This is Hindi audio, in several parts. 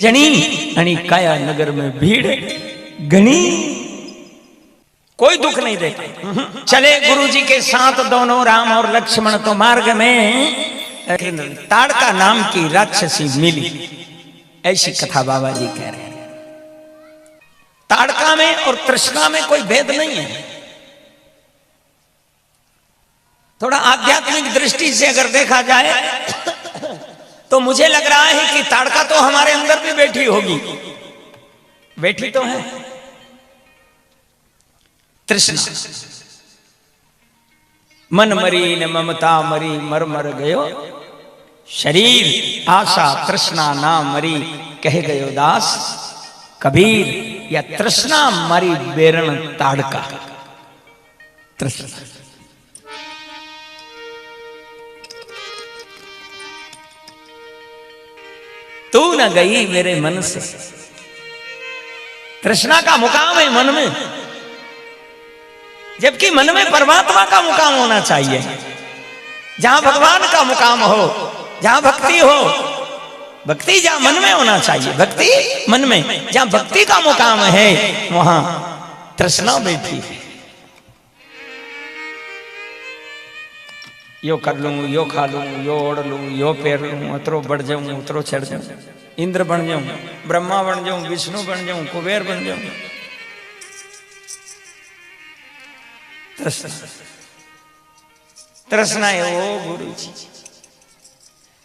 जनी आणि काया नगर में भीड़ घनी, कोई दुख नहीं देता। चले गुरुजी के साथ दोनों राम और लक्ष्मण, तो मार्ग में ताड़का नाम की राक्षसी मिली। ऐसी कथा बाबा जी कह रहे हैं। ताड़का में और तृष्णा में कोई भेद नहीं है। थोड़ा आध्यात्मिक दृष्टि से अगर देखा जाए तो मुझे लग रहा है कि ताड़का तो हमारे अंदर भी बैठी होगी, बैठी तो है तृष्णा। मन मरी न ममता मरी, मर मर गयो शरीर, आशा तृष्णा ना मरी, कह गयो दास कबीर। या तृष्णा मरी बेरण ताड़का। तृष्णा तू न गई मेरे मन से। तृष्णा का मुकाम है मन में, जबकि मन में परमात्मा का मुकाम होना चाहिए। जहां भगवान का मुकाम हो, जहां भक्ति हो, भक्ति जहां मन में होना चाहिए, भक्ति मन में। जहां भक्ति का मुकाम है वहां तृष्णा बैठी है। यो कर लूं, यो खा लूं, यो ओढ़ लूं, यो पैर लूं, उतरो बढ़ जाऊं, उतरो चढ़ जाऊं, इंद्र बन जाऊं, ब्रह्मा बन जाऊं, विष्णु बन जाऊं, कुबेर बन जाऊं। तृष्णा, तृष्णा है वो गुरु जी।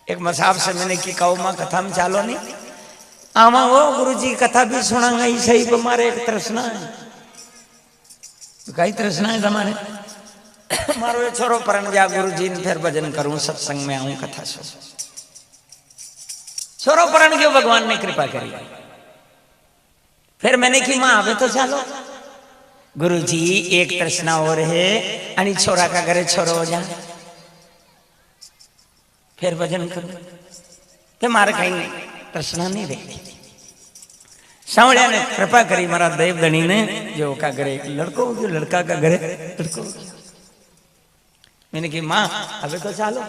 एक मसाब से मैंने की कहो मां कथा में चालो नहीं, आमा वो गुरु जी कथा भी सुनांगा ही सही, तुम्हारे एक तृष्णा है। तो कई तृष्णा है तुम्हारे? मारो ये छोरो परन जा गुरु जी ने, फिर भजन करूं, सत्संग में आऊं, कथा सुन। छोरो परन क्यों? भगवान ने कृपा करी। फिर मैंने की मां आवे तो चालो। गुरु जी एक तृष्णा और है, आणि छोरा का घरे छोरो हो जा, फिर भजन करूं। फिर मारे कहीं तृष्णा नहीं रहती। सावड़िया ने कृपा करी मारा देवधनी ने, जो का घरे लड़को हो गयो, लड़का का घरे लड़को हो गयो। मैंने की मां अबे तो चालो।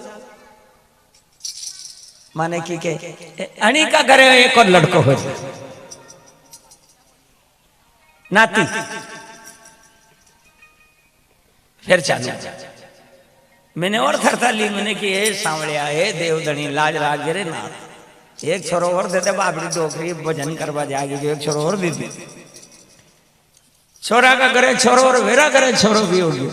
माने की के अणी का घरे एक और लड़को हो जाए, नाती, फिर चालू। मैंने और थरथा ली। मैंने की हे सांवड़िया, हे देवधनी, लाज राग रे ना, एक छोरो और दे दे, बाबरी डोकरी भजन करवा जाएगी, जो एक छोरो और दे दे। छोरा का करे छोरो और वेरा करे छोरो भी हो गयो।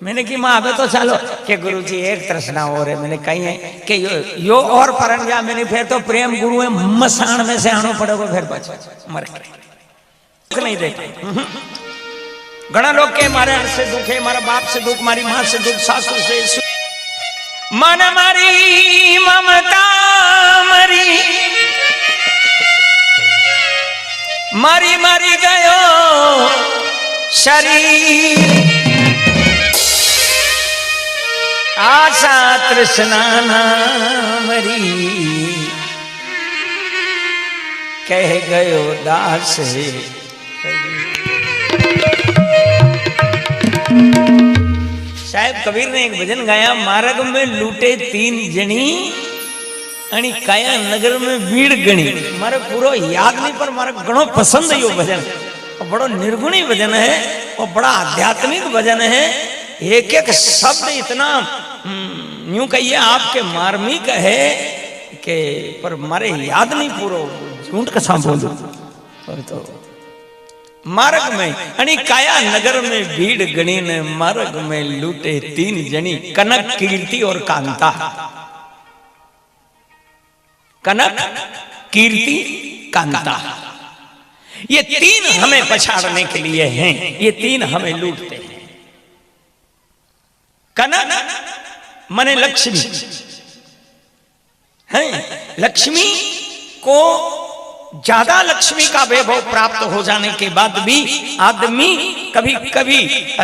मैंने की मां अबे तो चालो। के गुरु जी एक तृष्णा और है। मैंने कही है कि यो और परन जा। मैंने फिर तो प्रेम गुरु है, मसान में से आनो पड़ेगा, फिर बच मर के दुख नहीं देते। घना लोग के मारे से दुख है, मारा बाप से दुख, मारी मां से दुख, सासू से। मन मारी ममता मरी, मारी मारी गयो शरीर, आशा तृष्णा ना मरी, कह गयो दास है। साहब कबीर ने एक भजन गाया, मार्ग में लूटे तीन जनी, आणि काया नगर में भीड़ गणी। मारे पूरा याद नहीं, पर मारे घणो पसंद है यो भजन। और बड़ो निर्गुणी भजन है और बड़ा आध्यात्मिक भजन है। एक एक शब्द इतना यूं कहिए आपके मार्मिक है कि पर मारे याद नहीं पूरो, झूठ कसा बोलूं। तो मार्ग में अणी काया नगर में भीड़ गणी ने, मार्ग में लूटे तीन जनी, कनक कीर्ति और कांता। कनक कीर्ति कांता, ये तीन हमें पछाड़ने के लिए हैं, ये तीन हमें लूटते हैं। कनक माने लक्ष्मी है। लक्ष्मी को ज्यादा लक्ष्मी का वैभव प्राप्त हो जाने के बाद भी आदमी कभी कभी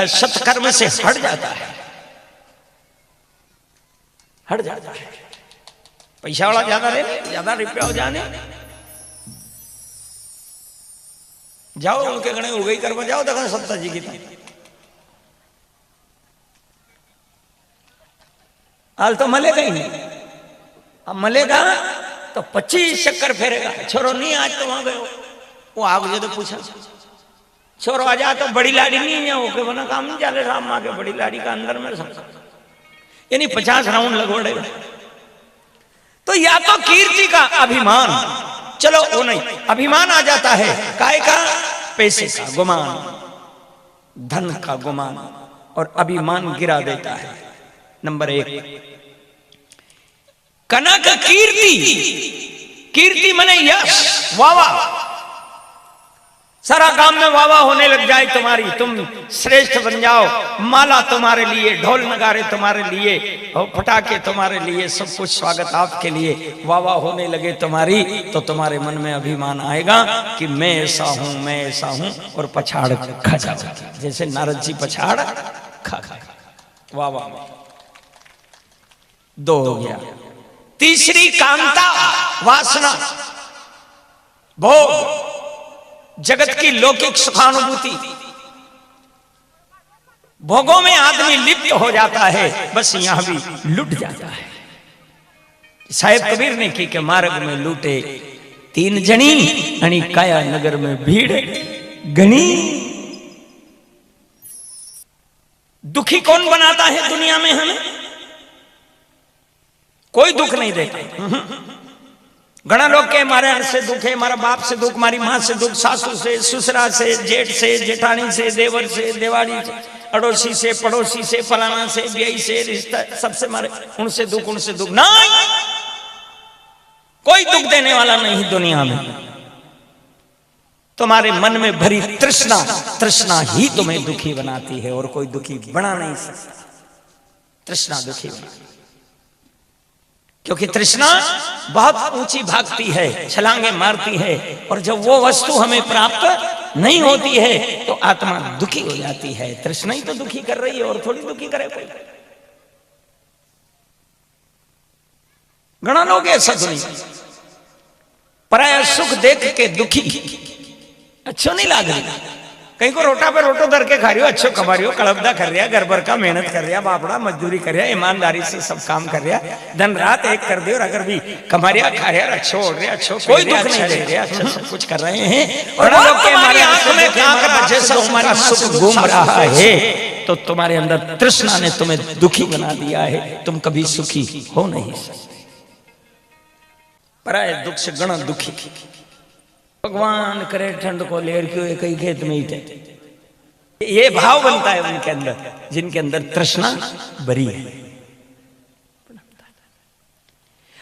सत्कर्म से हट जाता है, हट जाता है। पैसा वाला ज्यादा रहे, ज्यादा रुपया हो जाने, जाओ उनके गणे हो गई करवा जाओ, देखो सत्ता जी की हाल तो मलेगा ही नहीं। अब मलेगा तो 25 चक्कर फेरेगा। छोरो नहीं आज तो वहां गए वो आग जो तो पूछा छोरो आ जा तो बड़ी लाड़ी नहीं है ओके बना काम नहीं चले राम माँ के बड़ी लाड़ी का अंदर में सब यानी 50 राउंड लगोड़ेगा। तो या तो कीर्ति का अभिमान, चलो वो नहीं, अभिमान आ जाता है काय का, पैसे का गुमान, धन का गुमान, और अभिमान गिरा देता है। नंबर 1 कनक कीर्ति, कीर्ति माने यश, वावा, सारा काम में वावा होने लग जाए तुम्हारी, तुम श्रेष्ठ बन जाओ, माला तुम्हारे लिए, ढोल नगारे तुम्हारे लिए, और पटाखे तुम्हारे लिए, सब कुछ स्वागत आपके लिए, वावा होने लगे तुम्हारी, तो तुम्हारे मन में अभिमान आएगा कि मैं ऐसा हूं, मैं ऐसा हूं, और पछाड़ खा जाओगे जैसे नारद जी पछाड़ खा वावा में। 2 हो गया। तीसरी कांता, वासना, भोग, जगत की लौकिक सुखानुभूति, भोगों में आदमी लिप्त हो जाता है, बस यहां भी लुट जाता है। साहेब कबीर ने की कि मार्ग में लूटे 3 जनी, आणि काया नगर में भीड़ गणी। दुखी कौन बनाता है दुनिया में हमें? कोई दुख नहीं देता। घना लोग के मारे हर से दुख है, हमारा बाप से दुख, हमारी माँ से दुख, सासू से, ससुरा से, जेठ से, जेठानी से, देवर से, देवाड़ी से, अड़ोसी से, पड़ोसी से, फलाना से, ब्याई से, रिश्ता, सबसे मारे, उनसे दुख, उनसे दुख। नहीं, कोई दुख देने वाला नहीं दुनिया में। तुम्हारे मन में भरी तृष्णा, तृष्णा ही तुम्हें दुखी बनाती है, और कोई दुखी बना नहीं सकता। तृष्णा दुखी बनाती, क्योंकि तृष्णा बहुत ऊंची भागती है, छलांगे मारती है, और जब वो वस्तु हमें प्राप्त नहीं होती है तो आत्मा दुखी हो जाती है। तृष्णा ही तो दुखी कर रही है, और थोड़ी दुखी करे कोई। घना लोग ऐसा दुनिया पराया सुख देख के दुखी, अच्छो नहीं लाग रही। कहीं को रोटा पे रोटो धर के खा रही हो, अच्छो कमा रही हो, कड़बदा कर रहा, घर भर का मेहनत कर रहा, बापड़ा मजदूरी कर रहा, ईमानदारी से सब काम कर रहा, दिन रात एक कर दे, और अगर भी कमा रहा, खा रहा, अच्छो ओढ़ रहा, अच्छो कोई दुख नहीं दे रहा, अच्छा सब कुछ कर रहे हैं, और लोग के हमारी आंख में जैसा हमारा सुख घूम रहा है, तो तुम्हारे अंदर तृष्णा ने तुम्हें दुखी बना दिया है, तुम कभी सुखी हो नहीं सकते। पराये दुख से गणा दुखी। भगवान करे ठंड को लेर क्यों कई खेत में ही, ये भाव बनता है उनके अंदर, जिनके अंदर तृष्णा भरी है।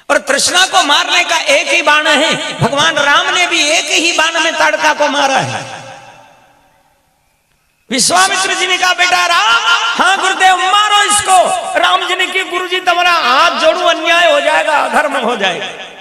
और तृष्णा को मारने का एक ही बाण है। भगवान राम ने भी एक ही बाण में ताड़का को मारा है। विश्वामित्र जी ने कहा बेटा राम, हाँ गुरुदेव मारो इसको। राम जी ने कहा गुरुजी तुम्हारा हाथ जोड़ू, अन्याय हो जाएगा, अधर्म हो जाएगा।